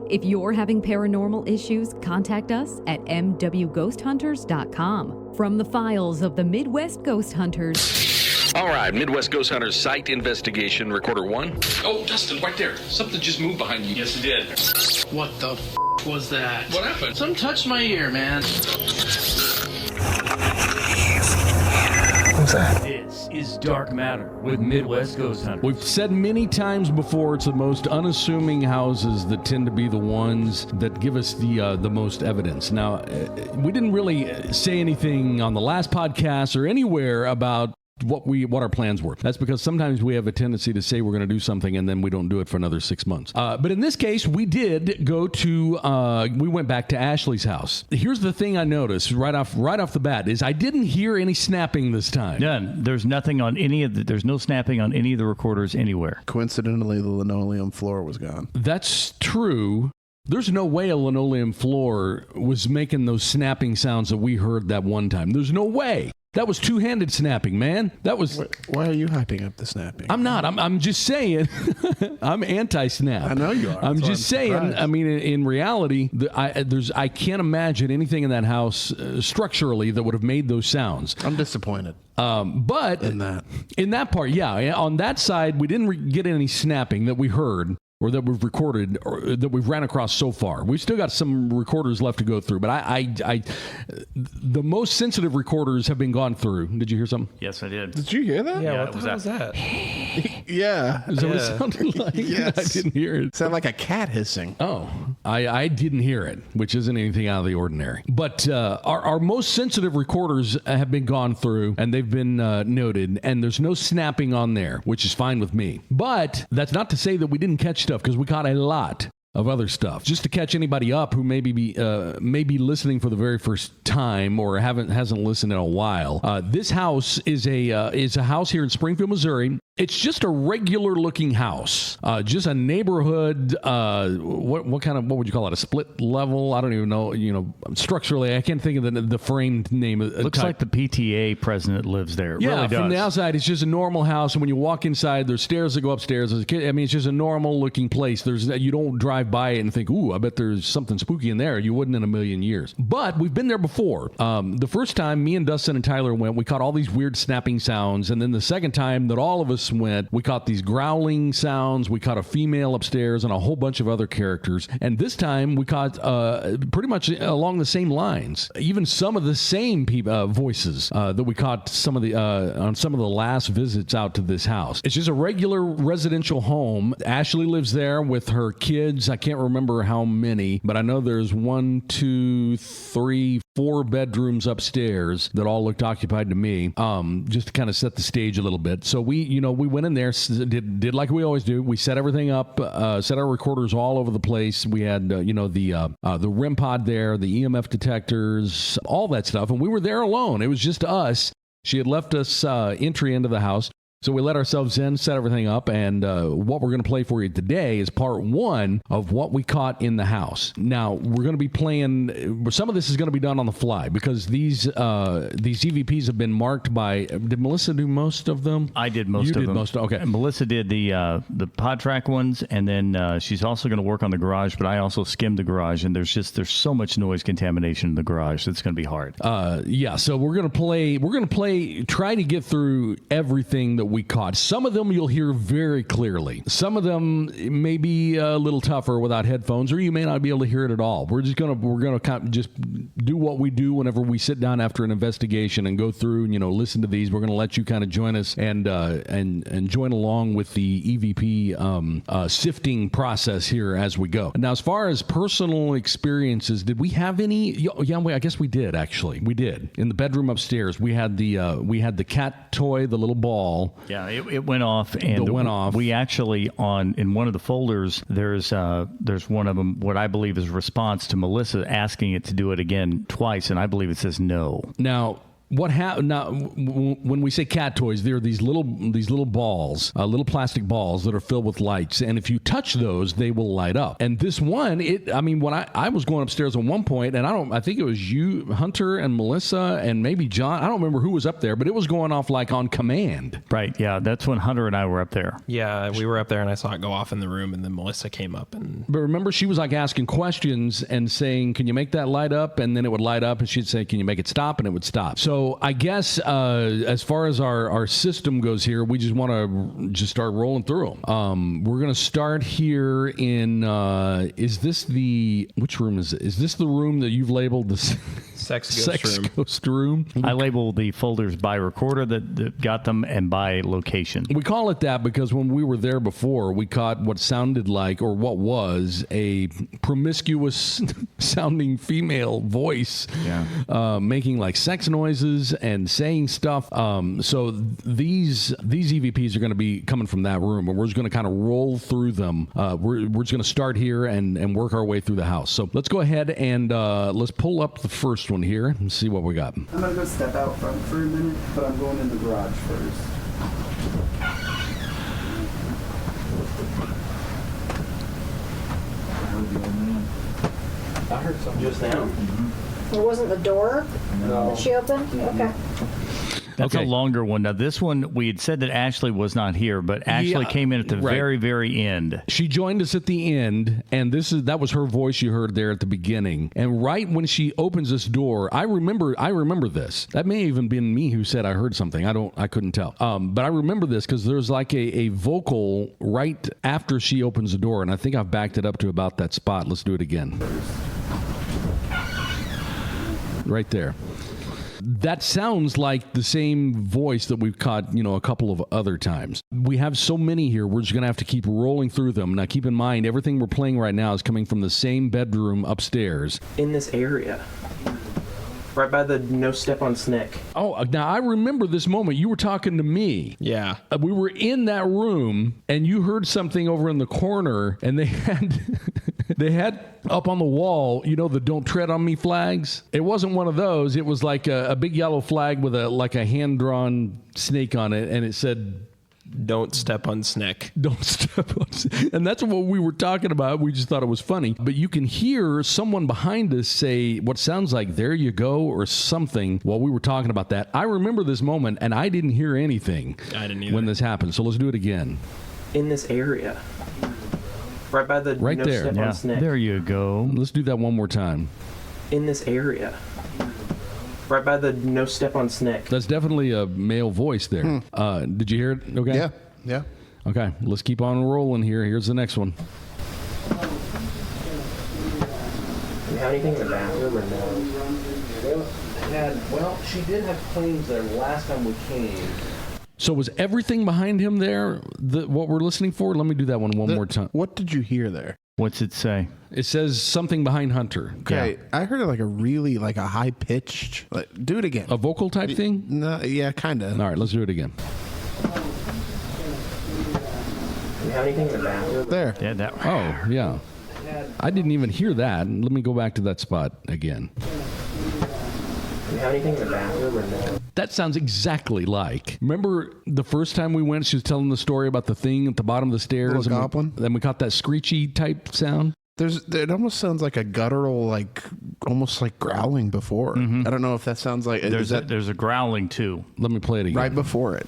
If you're having paranormal issues, contact us at mwghosthunters.com. From the files of the Midwest Ghost Hunters. All right, Midwest Ghost Hunters site investigation, recorder 1. Oh, Dustin, right there. Something just moved behind you. Yes, it did. What the was that? What happened? Something touched my ear, man. What's that? This is Dark Matter with Midwest Ghost Hunters. We've said many times before, it's the most unassuming houses that tend to be the ones that give us the most evidence. Now, we didn't really say anything on the last podcast or anywhere about what our plans were. That's because sometimes we have a tendency to say we're going to do something and then we don't do it for another 6 months. But in this case, we did go to, we went back to Ashley's house. Here's the thing I noticed right off the bat is I didn't hear any snapping this time. None. There's nothing on there's no snapping on any of the recorders anywhere. Coincidentally, the linoleum floor was gone. That's true. There's no way a linoleum floor was making those snapping sounds that we heard that one time. There's no way. That was two-handed snapping, man. That was... Why are you hyping up the snapping? I'm not. I'm just saying. I'm anti-snap. I know you are. I'm just saying. Surprised. I mean, in reality, I can't imagine anything in that house structurally that would have made those sounds. I'm disappointed. But in that part, yeah. On that side, we didn't get any snapping that we heard, or that we've recorded, or that we've ran across so far. We've still got some recorders left to go through, but the most sensitive recorders have been gone through. Did you hear something? Yes, I did. Did you hear that? Yeah, what the hell was that? Yeah. Is that what it sounded like? Yes. I didn't hear it. It sounded like a cat hissing. Oh, I didn't hear it, which isn't anything out of the ordinary. But our most sensitive recorders have been gone through, and they've been noted, and there's no snapping on there, which is fine with me. But that's not to say that we didn't catch stuff, because we caught a lot of other stuff. Just to catch anybody up who may be listening for the very first time or hasn't listened in a while, this house is a house here in Springfield, Missouri. It's just a regular looking house, just a neighborhood. What would you call it? A split level? I don't even know. Structurally, I can't think of the framed name. Looks like the PTA president lives there. It really does. From the outside, it's just a normal house, and when you walk inside, there's stairs that go upstairs. It's just a normal looking place. You don't drive by it and think, "Ooh, I bet there's something spooky in there." You wouldn't in a million years. But we've been there before. The first time, me and Dustin and Tyler went, we caught all these weird snapping sounds, and then the second time that all of us went, we caught these growling sounds. We caught a female upstairs and a whole bunch of other characters. And this time we caught pretty much along the same lines, even some of the same voices that we caught on some of the last visits out to this house. It's just a regular residential home. Ashley lives there with her kids. I can't remember how many, but I know there's 1, 2, 3, 4 bedrooms upstairs that all looked occupied to me, just to kind of set the stage a little bit. So we went in there, did like we always do. We set everything up, set our recorders all over the place. We had, the REM pod there, the EMF detectors, all that stuff. And we were there alone. It was just us. She had left us entry into the house. So we let ourselves in, set everything up, and what we're going to play for you today is part 1 of what we caught in the house. Now, we're going to be playing, some of this is going to be done on the fly, because these EVPs have been marked by, did Melissa do most of them? I did most of them. You did most, okay. And Melissa did the pod track ones, and then she's also going to work on the garage, but I also skimmed the garage, and there's so much noise contamination in the garage, it's going to be hard. So we're going to try to get through everything that we caught. Some of them you'll hear very clearly. Some of them may be a little tougher without headphones, or you may not be able to hear it at all. We're gonna kind of just do what we do whenever we sit down after an investigation and go through and listen to these. We're gonna let you kind of join us and join along with the EVP sifting process here as we go. Now, as far as personal experiences, did we have any? Yeah, I guess we did. Actually, we did. In the bedroom upstairs, we had the cat toy, the little ball. Yeah, it went off, and we actually in one of the folders there's one of them what I believe is a response to Melissa asking it to do it again twice, and I believe it says no. Now, What happened now? When we say cat toys, there are these little balls, little plastic balls that are filled with lights, and if you touch those, they will light up. And this one, when I was going upstairs at one point, and I think it was you, Hunter, and Melissa, and maybe John. I don't remember who was up there, but it was going off like on command. Right. Yeah. That's when Hunter and I were up there. Yeah, we were up there, and I saw it go off in the room, and then Melissa came up and. But remember, she was like asking questions and saying, "Can you make that light up?" And then it would light up, and she'd say, "Can you make it stop?" And it would stop. So I guess as far as our system goes here, we just want to just start rolling through them. We're going to start here in. Which room is it? Is this the room that you've labeled the Sex ghost room? I label the folders by recorder that got them and by location. We call it that because when we were there before, we caught what sounded like, or what was, a promiscuous sounding female voice making like sex noises and saying stuff. So these EVPs are going to be coming from that room, and we're just going to kind of roll through them. We're just going to start here and work our way through the house. So let's go ahead and let's pull up the first one here and see what we got. I'm going to go step out front for a minute, but I'm going in the garage first. I heard something just now. It wasn't the door that she opened? Okay. That's a longer one. Now, this one, we had said that Ashley was not here, but Ashley came in at the very, very end. She joined us at the end, and that was her voice you heard there at the beginning. And right when she opens this door, I remember this. That may have even been me who said I heard something. I couldn't tell. But I remember this because there's like a vocal right after she opens the door, and I think I've backed it up to about that spot. Let's do it again. Right there. That sounds like the same voice that we've caught, a couple of other times. We have so many here, we're just going to have to keep rolling through them. Now, keep in mind, everything we're playing right now is coming from the same bedroom upstairs. In this area. Right by the no step on snake. Oh, now I remember this moment. You were talking to me. Yeah. We were in that room, and you heard something over in the corner, and they had... They had up on the wall, the "Don't Tread on Me" flags. It wasn't one of those. It was like a big yellow flag with a hand-drawn snake on it, and it said, "Don't step on snake." Don't step on snake. And that's what we were talking about. We just thought it was funny. But you can hear someone behind us say what sounds like "there you go" or something while we were talking about that. I remember this moment, and I didn't hear anything when this happened. So let's do it again. In this area. Right by the right no there. Step on snake. There you go. Let's do that one more time. In this area. Right by the no step on snake. That's definitely a male voice there. Did you hear it? Okay. Yeah. Okay, let's keep on rolling here. Here's the next one. Do you have anything in the bathroom or no? Well, she did have claims there last time we came. So was everything behind him there what we're listening for? Let me do that one more time. What did you hear there? What's it say? It says something behind Hunter. Okay, yeah. I heard it like a really a high pitched. Do it again. A vocal type thing? No, yeah, kind of. All right, let's do it again. Do you have anything in the bathroom? There. Yeah, that. Oh, yeah. I didn't even hear that. Let me go back to that spot again. Do you have anything in the bathroom or no? That sounds exactly like. Remember the first time we went, she was telling the story about the thing at the bottom of the stairs. Little goblin? Then we caught that screechy type sound. It almost sounds like a guttural, almost like growling before. I don't know if that sounds like... There's a growling too. Let me play it again. Right before it.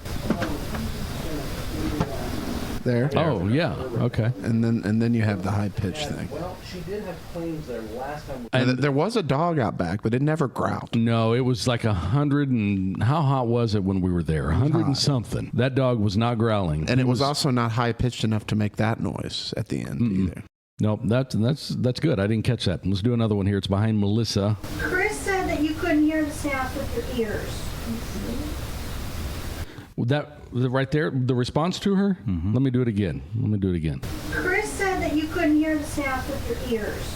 There. Oh, yeah. Okay. And then you have the high pitch thing. Well, she did have claims there last time. And there was a dog out back, but it never growled. No, it was like 100 and... How hot was it when we were there? 100 and something. That dog was not growling. And it was also not high pitched enough to make that noise at the end either. Nope, that's good. I didn't catch that. Let's do another one here. It's behind Melissa. Chris said that you couldn't hear the sounds with your ears. That right there, the response to her? Mm-hmm. Let me do it again. Chris said that you couldn't hear the sounds with your ears.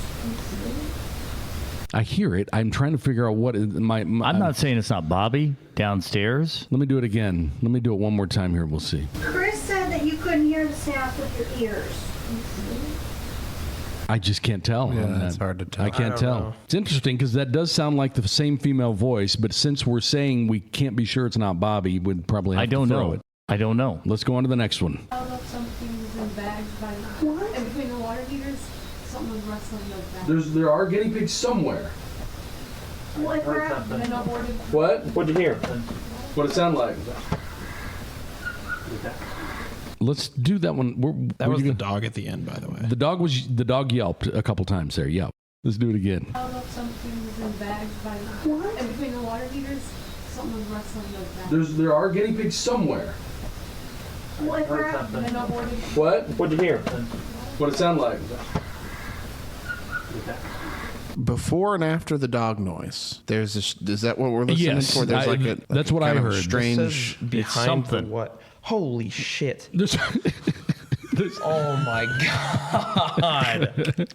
I hear it. I'm trying to figure out what my I'm not saying it's not Bobby downstairs. Let me do it again. Let me do it one more time here. We'll see. Chris said that you couldn't hear the sounds with your ears. I just can't tell. Yeah, it's hard to tell. I can't tell. know. It's interesting because that does sound like the same female voice, but since we're saying we can't be sure it's not Bobby, we'd probably have to throw it. I don't know. Let's go on to the next one. Held up some things in bags by what? In between the water heaters, something was rustling those bags. There are guinea pigs somewhere. What crap? And I boarded. What? What'd you hear? What it sound like? Let's do that one. That was the dog at the end, by the way. The dog yelped a couple times there. Yelp. Let's do it again. Held up some things in bags by what? In between the water heaters, something was rustling those bags. There are guinea pigs somewhere. What crap? And I boarded. What? What'd you hear? What it sound like? Before and after the dog noise, there's this. Is that what we're listening for? There's that's what I kind of heard. Strange. Behind something. the what? Holy shit. Oh my god.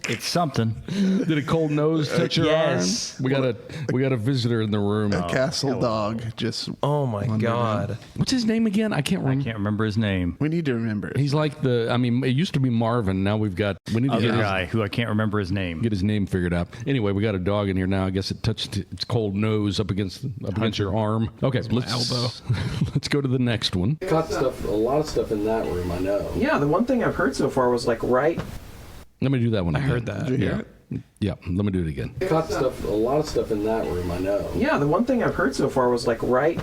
It's something. Did a cold nose touch your yes. arm? We got a visitor in the room. A castle dog just. Oh my god. What's his name again? I can't remember. I can't remember his name. We need to remember it. He's like it used to be Marvin. Now we need to Other get guy who I can't remember his name. his name figured out. Anyway, we got a dog in here now. I guess it touched its cold nose up against your arm. Okay, let's go to the next one. Caught a lot of stuff in that room, I know. Yeah, the one thing I've heard so far was like right. Let me do that one. I heard that. Did you hear it? Yeah, let me do it again. Caught a lot of stuff in that room, I know. Yeah, the one thing I've heard so far was like right.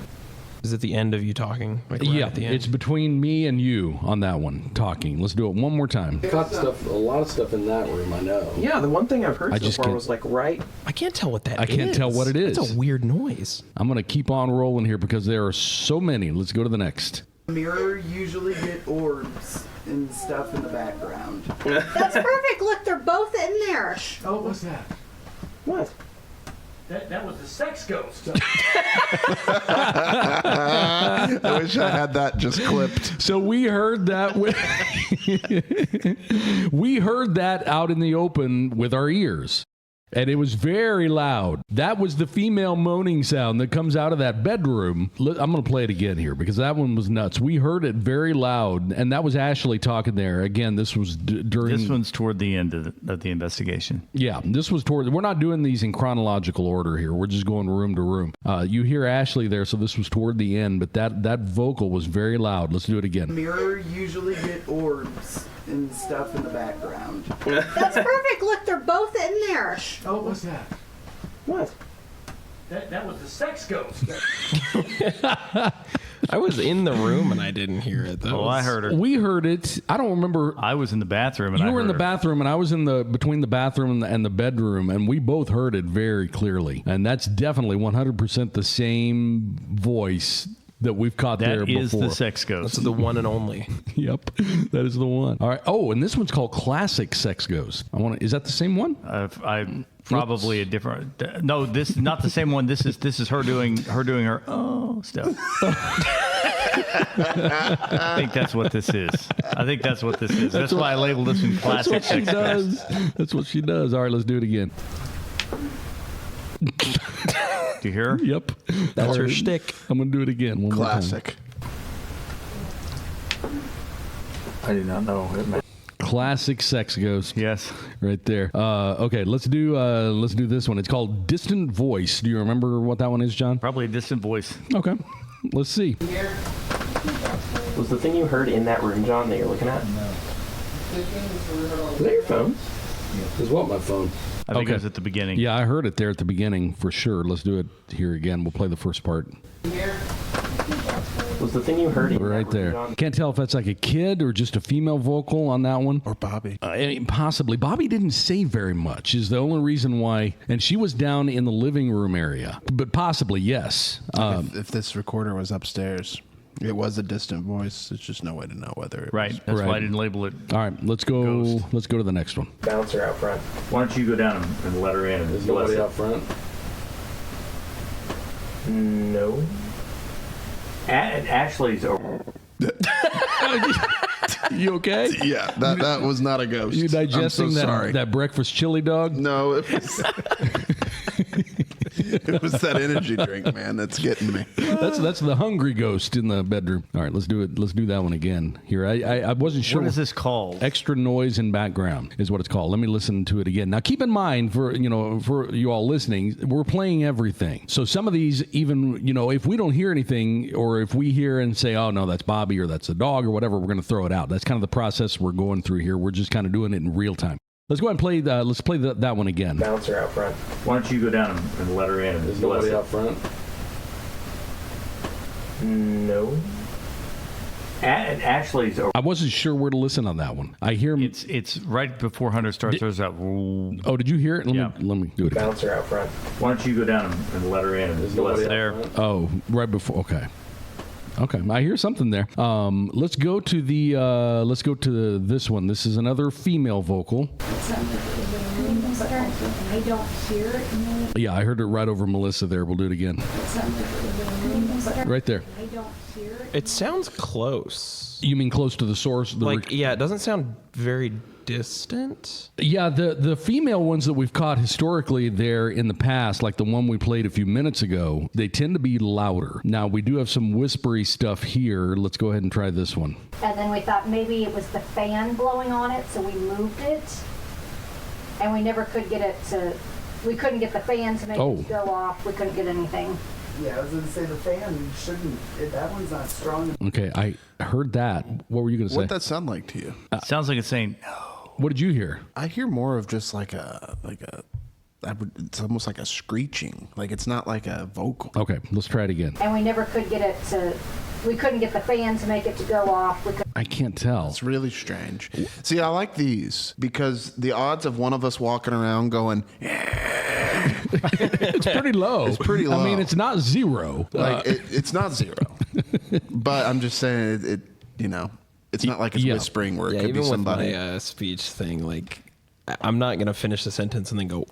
Is it the end of you talking? Like right at the end? It's between me and you on that one, talking. Let's do it one more time. Caught a lot of stuff in that room, I know. Yeah, the one thing I've heard so far was like right. I can't tell what that is. I can't tell what it is. It's a weird noise. I'm going to keep on rolling here because there are so many. Let's go to the next. Mirror usually get orbs and stuff in the background. That's perfect. Look, they're both in there. Oh, what's that? What? That was the sex ghost. I wish I had that just clipped. So we heard that. We heard that out in the open with our ears. And it was very loud. That was the female moaning sound that comes out of that bedroom. I'm going to play it again here because that one was nuts. We heard it very loud, and that was Ashley talking there. Again, this was during... This one's toward the end of the investigation. Yeah, this was toward... We're not doing these in chronological order here. We're just going room to room. You hear Ashley there, so this was toward the end, but that vocal was very loud. Let's do it again. Mirror usually get orbs and stuff in the background. That's perfect. Look, they're both in there. Oh, what's that? What? That was the sex ghost. I was in the room and I didn't hear it though. Oh, I heard her. We heard it. I don't remember. I was in the bathroom. And You I were in heard the her. bathroom, and I was between the bathroom and the bedroom, and we both heard it very clearly. And that's definitely 100% the same voice that we've caught there That before. is the sex ghost. That's the one and only. Yep, that is the one. All right. Oh, and this one's called Classic Sex Ghost. Is that the same one? I probably a different. No, this not the same one. This is her doing her stuff. I think that's what this is. That's why I labeled this in Classic Sex Ghost. That's what she does. All right, let's do it again. Do you hear her? Yep. That's her shtick. I'm going to do it again. One Classic. I do not know. Classic Sex Ghost. Yes. Right there. Okay, let's do this one. It's called Distant Voice. Do you remember what that one is, John? Probably a distant voice. Okay. Let's see. Was the thing you heard in that room, John, that you're looking at? No. Is that your phone? Is what my phone? I think it was at the beginning. Yeah, I heard it there at the beginning for sure. Let's do it here again. We'll play the first part. Was the thing you heard in Right that room, there. John? Can't tell if that's like a kid or just a female vocal on that one. Or Bobby. Possibly. Bobby didn't say very much is the only reason why. And she was down in the living room area. But possibly, yes. If this recorder was upstairs, it was a distant voice. There's just no way to know whether it Right. was. That's Right. why I didn't label it. All right, let's go. Ghost. Let's go to the next one. Bouncer out front. Why don't you go down and let her in? There's nobody out front. No. Ashley's over. You okay? Yeah, that was not a ghost. You digesting I'm so sorry. that breakfast chili dog? No, it was. It was that energy drink, man, that's getting me. That's the hungry ghost in the bedroom. All right, let's do it. Let's do that one again. Here, I wasn't sure. What is this called? Extra noise in background is what it's called. Let me listen to it again. Now, keep in mind for you all listening, we're playing everything. So some of these, even if we don't hear anything, or if we hear and say, "Oh no, that's Bobby," or "That's a dog," or whatever, we're going to throw it out. That's kind of the process we're going through here. We're just kind of doing it in real time. Let's go ahead and play. Let's play that one again. Bouncer out front. Why don't you go down and let her in? And There's nobody out front. No. Ashley's over. I wasn't sure where to listen on that one. I hear It's right before Hunter starts. There's that. Oh, did you hear it? Let me do it. Bouncer out front. Why don't you go down and let her in? And There's nobody there. out front. Oh, right before. Okay, I hear something there. Let's go to this one. This is another female vocal. I don't hear it. Yeah, I heard it right over Melissa there. We'll do it again. Right there. I don't hear it. It sounds close. You mean close to the source? It doesn't sound very distant. Yeah, the female ones that we've caught historically there in the past, like the one we played a few minutes ago, they tend to be louder. Now, we do have some whispery stuff here. Let's go ahead and try this one. And then we thought maybe it was the fan blowing on it, so we moved it. And we never could get it to, we couldn't get the fan to make it go off. We couldn't get anything. Yeah, I was going to say the fan shouldn't, that one's not strong. Okay, I heard that. What were you going to say? What'd that sound like to you? Sounds like it's saying, no. What did you hear? I hear more of just it's almost like a screeching. Like it's not like a vocal. Okay, let's try it again. And we never could get it to, we couldn't get the fan to make it to go off. I can't tell. It's really strange. See, I like these because the odds of one of us walking around going, it's pretty low. It's pretty low. I mean, it's not zero. It's not zero. But I'm just saying, it's not like it's whispering where it could be somebody. Even with my speech thing, I'm not going to finish the sentence and then go.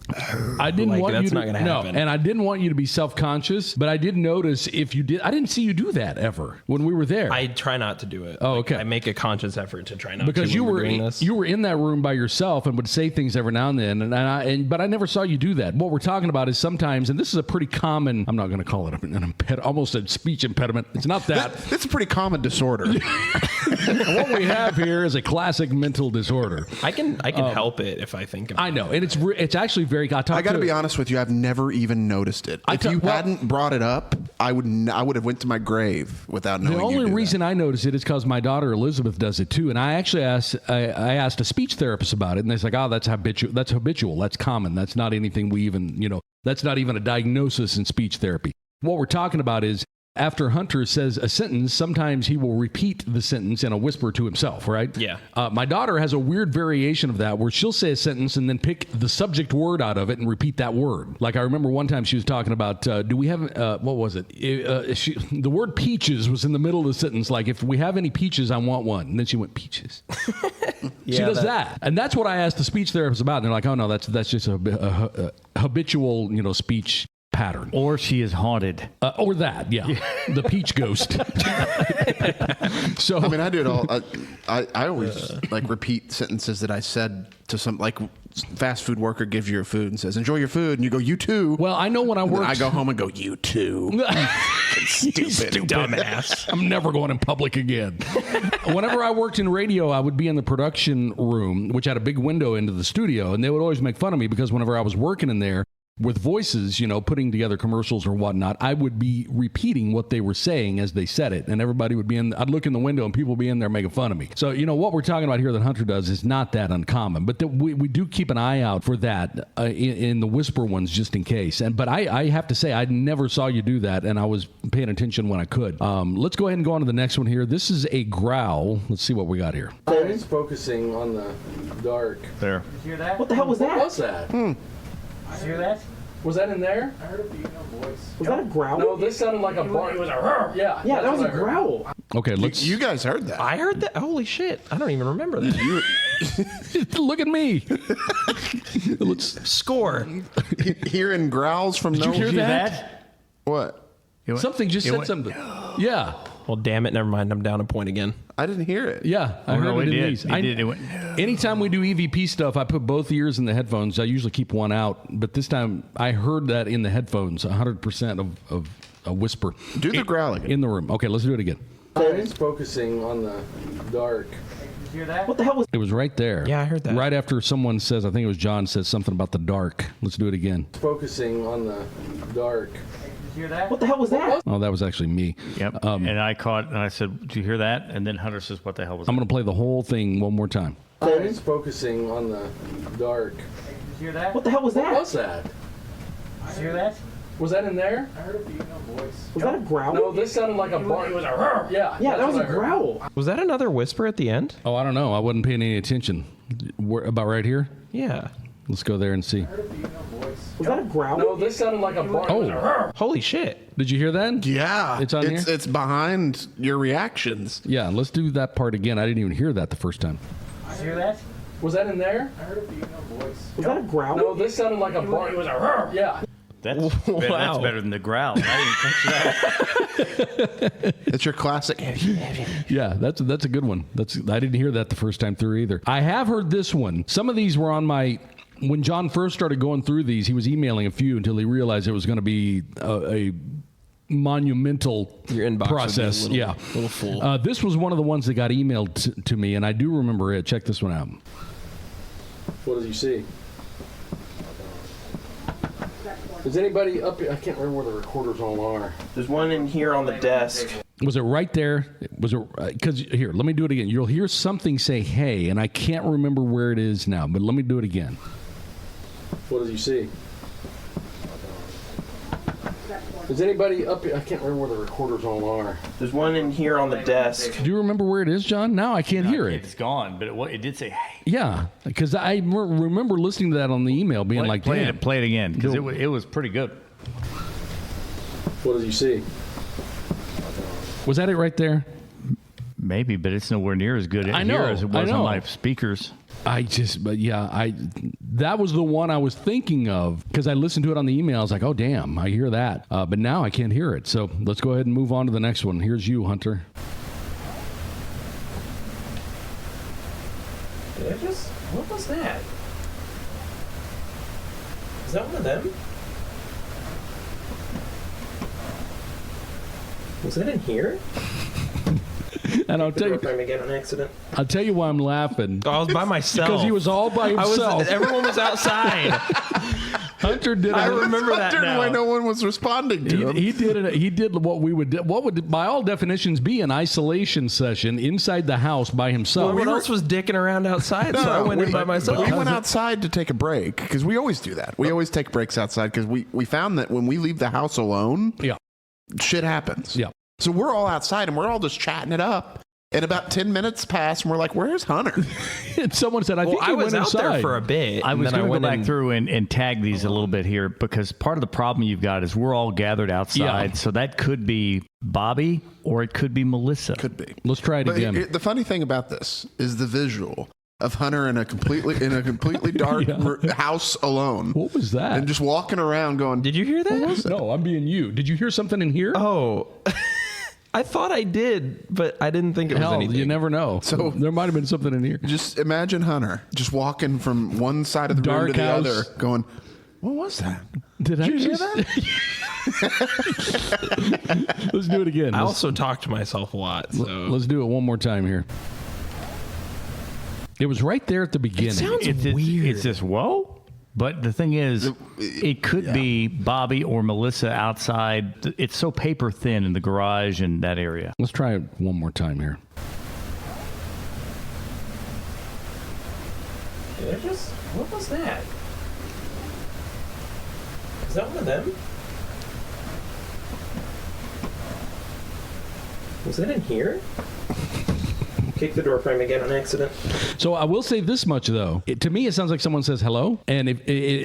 I didn't want that's you to, not going to happen. No, and I didn't want you to be self-conscious, but I did notice if you did. I didn't see you do that ever when we were there. I try not to do it. Oh, okay. I make a conscious effort to try not because to. Because you were in that room by yourself and would say things every now and then, but I never saw you do that. What we're talking about is sometimes, and this is a pretty common. I'm not going to call it an impediment, almost a speech impediment. It's not that. It's a pretty common disorder. What we have here is a classic mental disorder. I can help it if I think about it. I know, and it's actually very. I got to be honest with you. I've never even noticed it. If you hadn't brought it up, I would have went to my grave without knowing. The only reason I noticed it is because my daughter Elizabeth does it too, and I actually asked a speech therapist about it, and they're like, "Oh, that's habitual. That's habitual. That's common. That's not anything we even That's not even a diagnosis in speech therapy. What we're talking about is." After Hunter says a sentence, sometimes he will repeat the sentence in a whisper to himself, right? Yeah. My daughter has a weird variation of that where she'll say a sentence and then pick the subject word out of it and repeat that word. Like I remember one time she was talking about, do we have, what was it? The word peaches was in the middle of the sentence. Like, if we have any peaches, I want one. And then she went, peaches. She does that. And that's what I asked the speech therapist about. And they're like, oh, no, that's just a habitual, speech pattern. Or she is haunted. Or that, yeah. The peach ghost. So I mean, I do it all. I always repeat sentences that I said to some fast food worker gives you your food and says, enjoy your food. And you go, you too. Well, I know when I work. I go home and go, you too. Stupid dumbass. I'm never going in public again. Whenever I worked in radio, I would be in the production room, which had a big window into the studio. And they would always make fun of me because whenever I was working in there, with voices, putting together commercials or whatnot, I would be repeating what they were saying as they said it. And everybody would be I'd look in the window and people would be in there making fun of me. So, what we're talking about here that Hunter does is not that uncommon. But we do keep an eye out for that in the whisper ones just in case. But I have to say, I never saw you do that. And I was paying attention when I could. Let's go ahead and go on to the next one here. This is a growl. Let's see what we got here. It's focusing on the dark. There. You hear that? What the hell was that? What was that? You hear that? Was that in there? I heard a female voice. Was that a growl? No, this sounded like a bark. It was a Yeah, that was a growl. Okay, let's. You guys heard that? I heard that. Holy shit! I don't even remember that. Look at me. Let's score. Hearing growls from Did you hear that? What? Something just said something. Yeah. Well, damn it. Never mind. I'm down a point again. I didn't hear it. Yeah, I heard it in these. It did. It went, anytime we do EVP stuff, I put both ears in the headphones. I usually keep one out, but this time I heard that in the headphones, 100% of a whisper. Do the growling in the room. Okay, let's do it again. It's focusing on the dark. Hear that? What the hell was? It was right there. Yeah, I heard that. Right after someone says, I think it was John, says something about the dark. Let's do it again. Focusing on the dark. Hear that? What the hell was that? Oh, that was actually me. Yep. And I caught, and I said, "Did you hear that?" And then Hunter says, "What the hell was that?" I'm going to play the whole thing one more time. It's focusing on the dark. Hear that? What the hell was that? What was that? Hear that? Was that in there? I heard a female voice. Was that a growl? No, this sounded like a bark. It was a yeah. Yeah, that was a what I heard. growl. Was that another whisper at the end? Oh, I don't know. I wasn't paying any attention. About right here? Yeah. Let's go there and see. I heard a female voice. Was that a growl? No, this sounded like a bark. Oh. It was a Holy shit. Did you hear that? Yeah, It's on here? It's behind your reactions. Yeah, let's do that part again. I didn't even hear that the first time. Hear that? Was that in there? I heard a female voice. Was that a growl? No, this sounded like a bark. It was a yeah. That's better than the growl. I didn't catch that. It's your classic. Yeah, that's a good one. I didn't hear that the first time through either. I have heard this one. Some of these were on my. When John first started going through these, he was emailing a few until he realized it was going to be a monumental Your inbox process. would be a Yeah, little full. this was one of the ones that got emailed to me, and I do remember it. Check this one out. What did you see? Is anybody up here? I can't remember where the recorders all are. There's one in here on the desk. Was it right there? Was it? Because here, let me do it again. You'll hear something say "Hey," and I can't remember where it is now. But let me do it again. What did you see? Is anybody up here? I can't remember where the recorders all are. There's one in here on the desk. Do you remember where it is, John? Now I can't hear it. It's gone, but it did say, "Hey." Yeah, because I remember listening to that on the email, being like, play "Damn." it again," because it was pretty good. What did you see? Was that it right there? Maybe, but it's nowhere near as good I here know, as it I was know. on my speakers. That was the one I was thinking of because I listened to it on the email. I was like, oh, damn, I hear that. But now I can't hear it. So let's go ahead and move on to the next one. Here's you, Hunter. What was that? Is that one of them? Was that in here? And I'll tell you, Again on accident. I'll tell you why I'm laughing. I was by myself. Because he was all by himself. Everyone was outside. Hunter did. I remember that now. Why no one was responding to him. He did it. He did what would by all definitions be an isolation session inside the house by himself. Everyone else was dicking around outside, so I went in by myself. We went outside to take a break because we always do that. We always take breaks outside because we found that when we leave the house alone, shit happens. Yeah. So we're all outside and we're all just chatting it up. And about 10 minutes passed and we're like, where's Hunter? And someone said, I think I he was went out inside. there for a bit. I was and then going to go went back through and tag these a little bit here because part of the problem you've got is we're all gathered outside. Yeah. So that could be Bobby or it could be Melissa. Could be. Let's try it again. The funny thing about this is the visual of Hunter in a completely dark house alone. What was that? And just walking around going, Did you hear that? No, I'm being you. Did you hear something in here? Oh. I thought I did, but I didn't think it was anything. You never know. So there might have been something in here. Just imagine Hunter just walking from one side of the room to the other, going, "What was that? Did I hear that?" Let's do it again. I also talk to myself a lot. So Let's do it one more time here. It was right there at the beginning. It sounds It's weird. It's just, whoa. But the thing is, it could be Bobby or Melissa outside. It's so paper thin in the garage and that area. Let's try it one more time here. What was that? Is that one of them? Was that in here? Kick the door frame again on accident. So I will say this much, though. To me, it sounds like someone says hello. And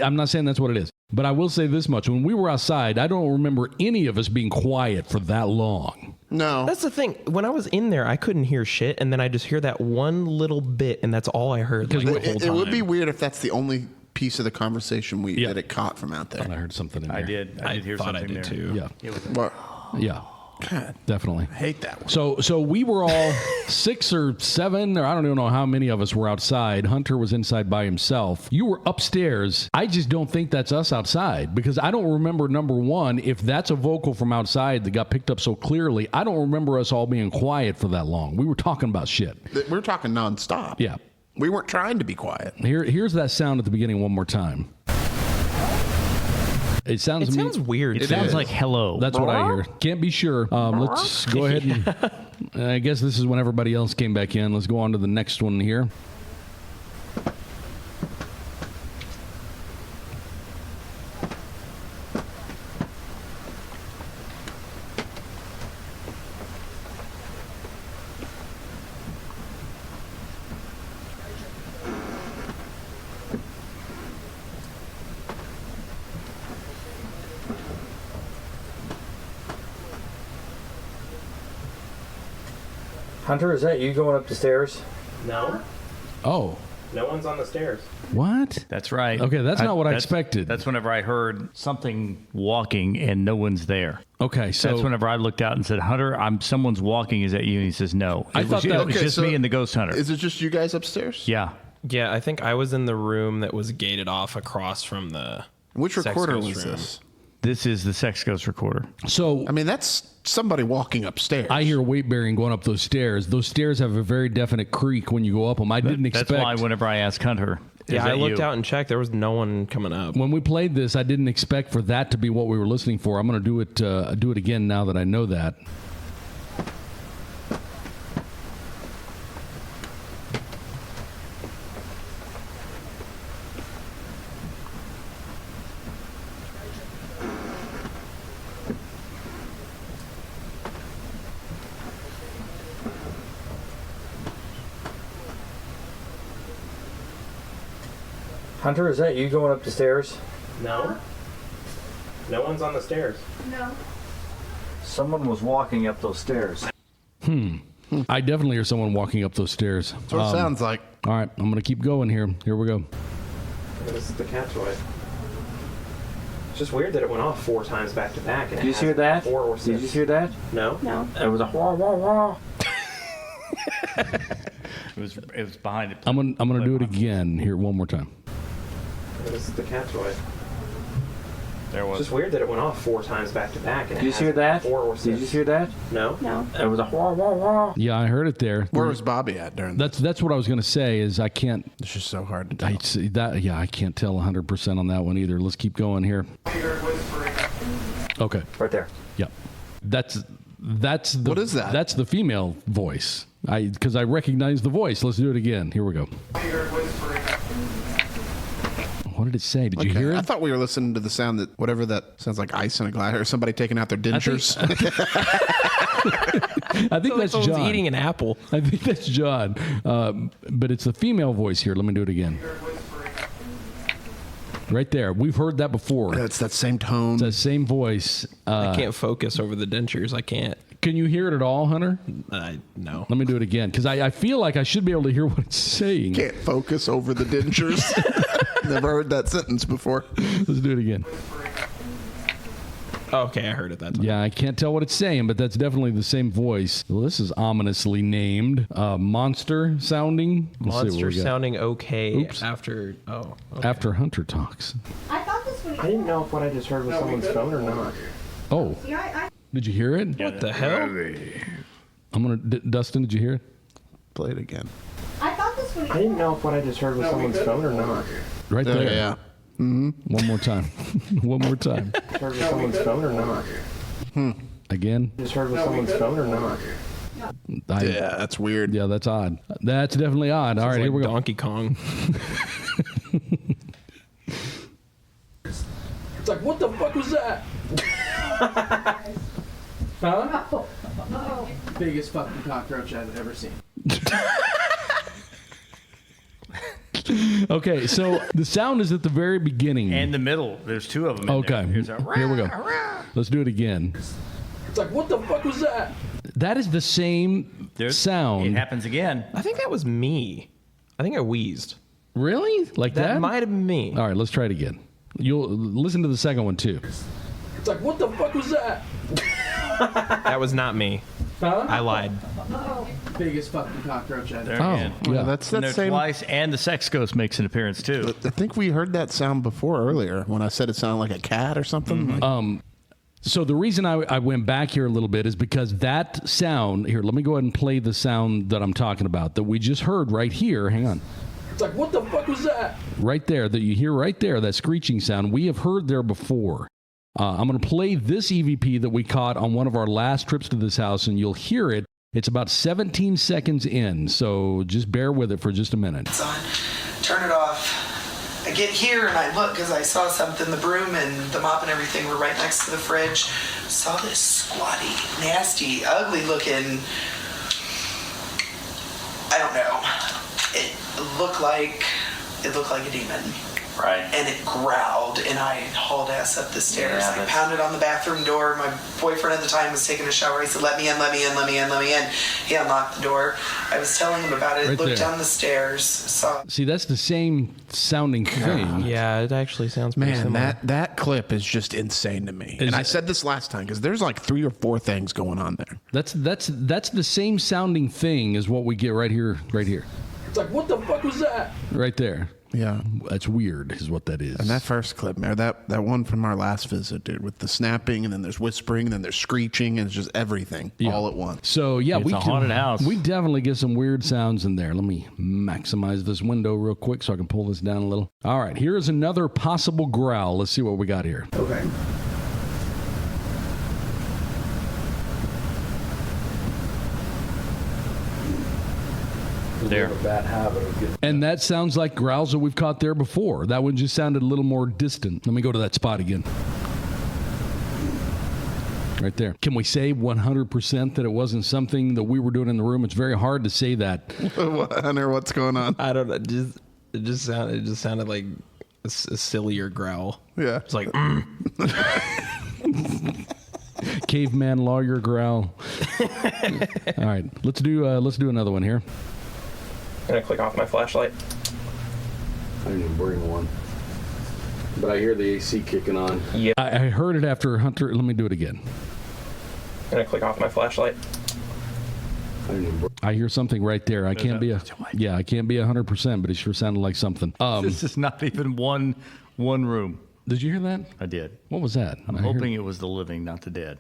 I'm not saying that's what it is. But I will say this much. When we were outside, I don't remember any of us being quiet for that long. No. That's the thing. When I was in there, I couldn't hear shit. And then I just hear that one little bit. And that's all I heard. Like, the whole time. It would be weird if that's the only piece of the conversation that it caught from out there. I heard something in there. I did hear thought something I did there. too. Yeah. What? Yeah. God, definitely. I hate that one. So we were all 6 or 7, or I don't even know how many of us were outside. Hunter was inside by himself. You were upstairs. I just don't think that's us outside because I don't remember, number one, if that's a vocal from outside that got picked up so clearly. I don't remember us all being quiet for that long. We were talking about shit. We were talking nonstop. Yeah. We weren't trying to be quiet. Here's that sound at the beginning one more time. It sounds weird. It sounds like hello. That's what I hear. Can't be sure. Let's go ahead and I guess this is when everybody else came back in. Let's go on to the next one here. Hunter, is that you going up the stairs? No. Oh. No one's on the stairs. What? That's right. Okay, that's not what I expected. That's whenever I heard something walking and no one's there. Okay, so that's whenever I looked out and said, "Hunter, someone's walking. Is that you?" And he says, "No." It was just me and the ghost hunter. Is it just you guys upstairs? Yeah. Yeah, I think I was in the room that was gated off across from the. Which sex recorder ghost was room. this? This is the sex ghost recorder. So I mean, that's somebody walking upstairs. I hear weight bearing going up those stairs. Those stairs have a very definite creak when you go up them. I didn't expect. That's why whenever I asked Hunter, Yeah, I looked out and checked. There was no one coming up. When we played this, I didn't expect for that to be what we were listening for. I'm going to do it again now that I know that. Hunter, is that you going up the stairs? No. No one's on the stairs. No. Someone was walking up those stairs. I definitely hear someone walking up those stairs. That's what it sounds like. All right, I'm going to keep going here. Here we go. This is the cat toy. It's just weird that it went off 4 times back to back. Did you hear that? 4 or 6. Did you hear that? No. No. It was a wah wah wah. It was behind it. I'm gonna do it again here one more time. This is the cat toy. There was. It's just weird that it went off 4 times back to back. Did you hear that? 4 or 6. Did you hear that? No. No. It was a wah wah wah. Yeah, I heard it there. Where was Bobby at during that? That's what I was gonna say. Is I can't. It's just so hard to tell. I see that. Yeah, I can't tell 100% on that one either. Let's keep going here. Okay. Right there. Yep. That's the. What is that? That's the female voice. Because I recognize the voice. Let's do it again. Here we go. What did it say? Did you hear it? I thought we were listening to the sound that whatever that sounds like ice in a glass or somebody taking out their dentures. I think that's Someone's John. eating an apple. I think that's John. But it's the female voice here. Let me do it again. Right there. We've heard that before. Yeah, it's that same tone. It's that same voice. I can't focus over the dentures. I can't. Can you hear it at all, Hunter? No. Let me do it again, because I feel like I should be able to hear what it's saying. Can't focus over the dentures. Never heard that sentence before. Let's do it again. Okay, I heard it that time. Yeah, I can't tell what it's saying, but that's definitely the same voice. Well, this is ominously named. Monster sounding. Let's see what Monster we got. sounding okay Oops. after. Oh. Okay. After Hunter talks. I thought this would. I didn't know if what I just heard was someone's phone or not. Oh, Yeah, did you hear it? What the hell? I'm gonna. Dustin, did you hear it? Play it again. I thought this would. I didn't know if what I just heard was someone's phone or not. Right there. Yeah. One more time. One more time. Heard was someone's phone or not. Again. Just heard was someone's phone or not. Yeah, that's weird. Yeah, that's odd. That's definitely odd. All right, here we go. Donkey Kong. It's like, what the fuck was that? Huh? Biggest fucking cockroach I've ever seen. Okay, so the sound is at the very beginning. And the middle. There's 2 of them. In Okay, there. Here's a here we go. Let's do it again. It's like, what the fuck was that? That is the same sound. It happens again. I think that was me. I think I wheezed. Really? Like that? That might have been me. All right, let's try it again. You'll listen to the second one too. It's like, what the fuck was that? That was not me. Huh? I lied. Biggest fucking cockroach ever. There again. yeah, that's And that there same. twice, and the sex ghost makes an appearance too. I think we heard that sound before earlier when I said it sounded like a cat or something. Like, So the reason I went back here a little bit is because that sound here. Let me go ahead and play the sound that I'm talking about that we just heard right here. Hang on. It's like, what the fuck was that? Right there, that you hear right there, that screeching sound, we have heard there before. I'm going to play this EVP that we caught on one of our last trips to this house, and you'll hear it. It's about 17 seconds in, so just bear with it for just a minute. It's on. Turn it off. I get here and I look because I saw something. The broom and the mop and everything were right next to the fridge. Saw this squatty, nasty, ugly looking. I don't know. It looked like a demon. Right. And it growled, and I hauled ass up the stairs. Yeah, I that's- pounded on the bathroom door. My boyfriend at the time was taking a shower. He said, let me in, let me in, let me in, let me in. He unlocked the door. I was telling him about it. Right Looked there. down the stairs, saw. See, that's the same sounding thing. Yeah, it actually sounds pretty man, similar. that clip is just insane to me. And I said this last time because there's like 3 or 4 things going on there. That's the same sounding thing as what we get right here. It's like, what the fuck was that? Right there. Yeah. That's weird is what that is. And that first clip, man, that one from our last visit, dude, with the snapping and then there's whispering and then there's screeching and it's just everything all at once. So, yeah, It's a haunted house. We definitely get some weird sounds in there. Let me maximize this window real quick so I can pull this down a little. All right, here's another possible growl. Let's see what we got here. Okay. There. A bad habit of getting. And that sounds like growls that we've caught there before. That one just sounded a little more distant. Let me go to that spot again. Right there. Can we say 100% that it wasn't something that we were doing in the room? It's very hard to say that. Hunter, what's going on? I don't know. It just sounded like a sillier growl. Yeah. It's like, Caveman lawyer growl. All right, let's do another one here. Gonna click off my flashlight. I didn't even bring one. But I hear the AC kicking on. Yeah. I heard it after Hunter. Let me do it again. Gonna click off my flashlight. I didn't even bring. I hear something right there. I can't be 100%, but it sure sounded like something. This is not even one room. Did you hear that? I did. What was that? I'm hoping it was the living, not the dead.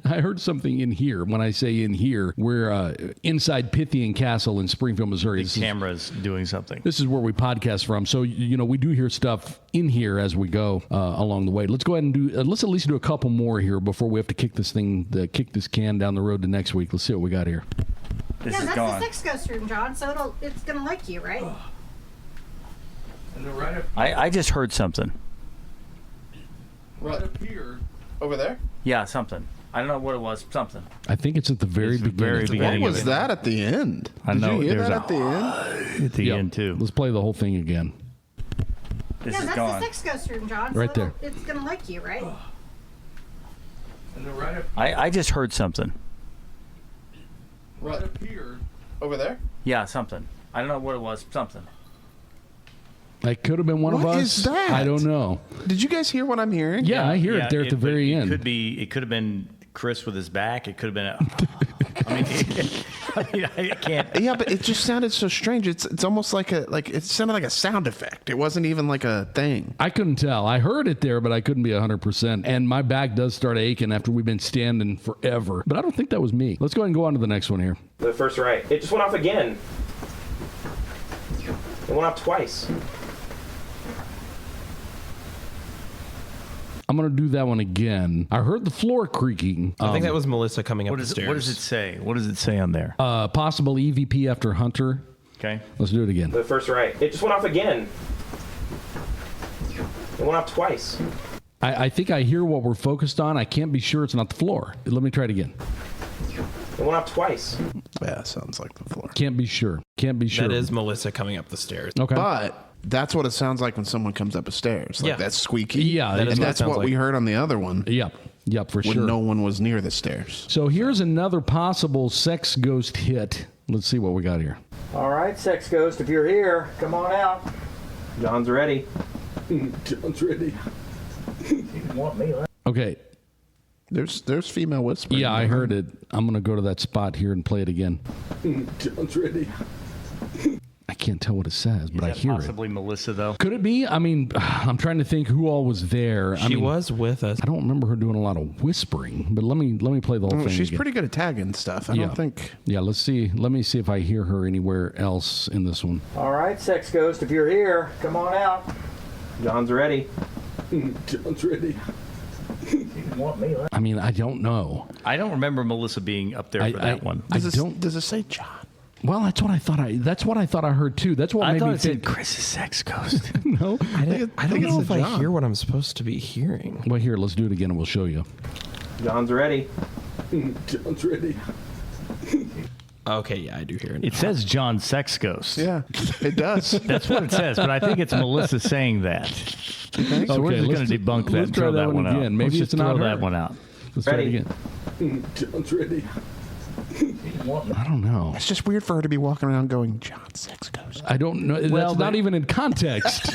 I heard something in here. When I say in here, we're inside Pythian Castle in Springfield, Missouri. The camera's doing something. This is where we podcast from. So, we do hear stuff in here as we go along the way. Let's go ahead and do, let's at least do a couple more here before we have to kick this can down the road to next week. Let's see what we got here. Yeah, that's the sex ghost room, John, so it's going to like you, right? I just heard something. Right up here. Over there? Yeah, something. I don't know what it was. Something. I think it's at the very beginning. What was that at the end? I know. Did you hear there's that at the end? At the end, too. Let's play the whole thing again. This yeah, is that's gone. the sex ghost room, John, Right so there. it's going to like you, right? I just heard something. Right up here. Over there? Yeah, something. I don't know what it was. Something. That could have been one of us. What is that? I don't know. Did you guys hear what I'm hearing? Yeah, I hear it there at the very end. It could have been Chris with his back. It could have been. I can't. Yeah, but it just sounded so strange. It's almost like it sounded like a sound effect. It wasn't even like a thing. I couldn't tell. I heard it there, but I couldn't be 100%. And my back does start aching after we've been standing forever. But I don't think that was me. Let's go ahead and go on to the next one here. The first right. It just went off again. It went off twice. I'm going to do that one again. I heard the floor creaking. I think that was Melissa coming up the stairs. What does it say? What does it say on there? Possible EVP after Hunter. Okay. Let's do it again. The first right. It just went off again. It went off twice. I think I hear what we're focused on. I can't be sure it's not the floor. Let me try it again. It went off twice. Yeah, sounds like the floor. Can't be sure. Can't be sure. That is Melissa coming up the stairs. Okay. But that's what it sounds like when someone comes up a stairs. Like Yeah. that's squeaky. Yeah, and that is what it that's sounds what like. we heard on the other one. Yep, for when sure. no one was near the stairs. So here's another possible sex ghost hit. Let's see what we got here. All right, sex ghost, if you're here, come on out. John's ready. John's ready. You want me, right? Okay. There's female whispering. Yeah, I heard it. I'm going to go to that spot here and play it again. John's ready. I can't tell what it says, but I hear possibly Melissa, though. Could it be? I mean, I'm trying to think who all was there. She was with us. I don't remember her doing a lot of whispering, but let me play the whole thing. She's again. pretty good at tagging stuff. I don't think. Yeah, let's see. Let me see if I hear her anywhere else in this one. All right, sex ghost, if you're here, come on out. John's ready. John's ready. Want me? I mean, I don't know. I don't remember Melissa being up there for that one. Does it say John? Well, that's what I thought. That's what I thought I heard too. That's what I made thought me it think said Chris's sex ghost. No, I don't know if I hear what I'm supposed to be hearing. Well, here, let's do it again and we'll show you. John's ready. John's ready. Okay, yeah, I do hear it. It says John sex ghost. Yeah, it does. That's what it says, but I think it's Melissa saying that. So we're just going to debunk that Let's and try throw that one out. again. Maybe Let's it's just not throw her. that one out. Let's try it Ready. again. John's ready. I don't know. It's just weird for her to be walking around going, John, sex ghost. I don't know. Well, That's not even in context.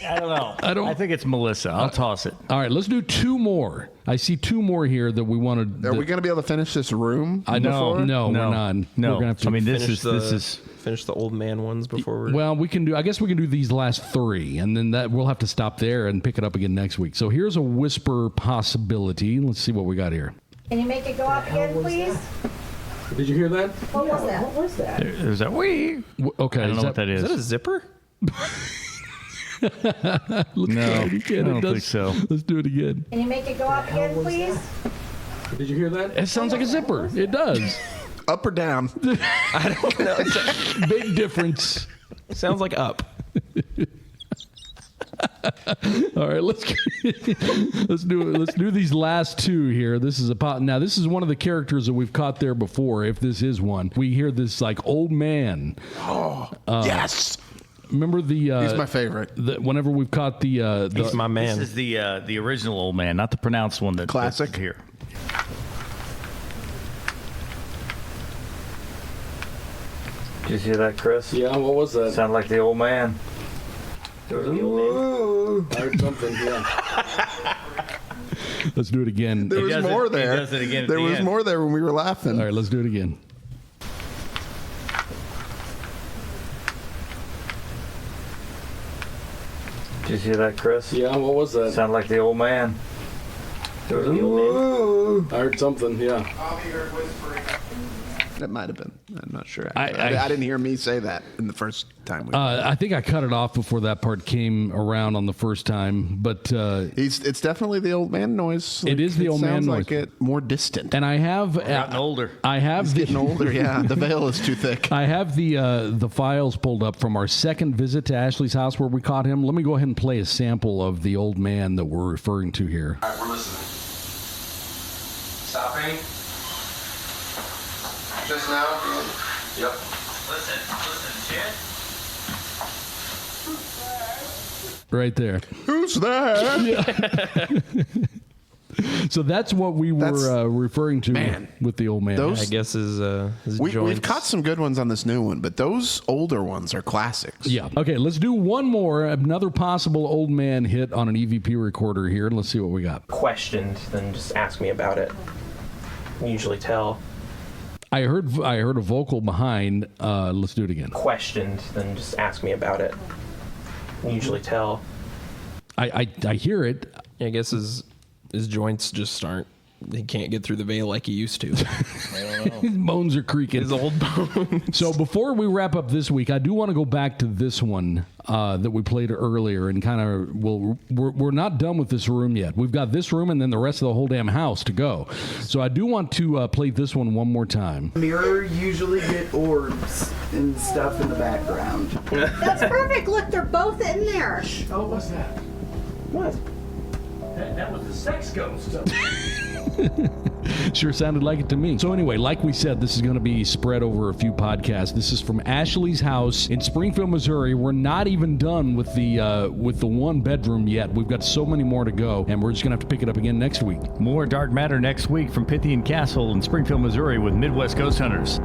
I don't know. I think it's Melissa. I'll toss it. All right, let's do two more. I see two more here that we wanted. Are we going to be able to finish this room? No, we're not. No. We're gonna have to this is finish the old man ones before we're... Well, we can do. I guess we can do these last three, and then that we'll have to stop there and pick it up again next week. So here's a whisper possibility. Let's see what we got here. Can you make it go up again, please? Did you hear that? What was that? What was that? There's that wee. Okay, I don't know what that is. Is that a zipper? Let's try it again. I don't think so. Let's do it again. Can you make it go up again, please? Did you hear that? It sounds like a zipper. It does. Up or down? I don't know. Big difference. Sounds like up. All right, let's do it. Let's do these last two here. This is now. This is one of the characters that we've caught there before. If this is one, we hear this like old man. Oh, yes. Remember the? He's my favorite. Whenever we've caught the He's my man. This is the original old man, not the pronounced one. Classic. That's here. Did you hear that, Chris? Yeah, what was that? Sound like the old man. Whoa. I heard something, yeah. Let's do it again. There was more there. He does it again at There the was end. more there when we were laughing. All right, let's do it again. Did you hear that, Chris? Yeah, what was that? Sound like the old man. Whoa. I heard something, yeah. That might have been. I'm not sure. I didn't hear me say that in the first time. I think I cut it off before that part came around on the first time, but it's definitely the old man noise. It is the old man sounds noise. like it more distant. And I have Gotten older. I have He's getting older. Yeah, the veil is too thick. I have the files pulled up from our second visit to Ashley's house where we caught him. Let me go ahead and play a sample of the old man that we're referring to here. All right, we're listening. Stopping. Just now? Yep. Listen, Jen. Right there. Who's that? So that's what we were referring to with the old man. Those- I guess his We've joints. caught some good ones on this new one, but those older ones are classics. Yeah. Okay, let's do one more. Another possible old man hit on an EVP recorder here. Let's see what we got. Questioned, then just ask me about it. I usually tell. I heard a vocal behind. Let's do it again. Questioned, then just ask me about it. I usually tell. I hear it. I guess his joints just aren't. He can't get through the veil like he used to. I don't know. His bones are creaking. His old bones. So before we wrap up this week, I do want to go back to this one that we played earlier, and kind of we're not done with this room yet. We've got this room and then the rest of the whole damn house to go. So I do want to play this one more time. Mirror usually get orbs and stuff in the background. That's perfect. Look, they're both in there. Oh, what's that? What? That was the sex ghost. Sure sounded like it to me. So anyway, like we said, this is going to be spread over a few podcasts. This is from Ashley's house in Springfield, Missouri. We're not even done with the one bedroom yet. We've got so many more to go, and we're just going to have to pick it up again next week. More Dark Matter next week from Pythian Castle in Springfield, Missouri with Midwest Ghost Hunters.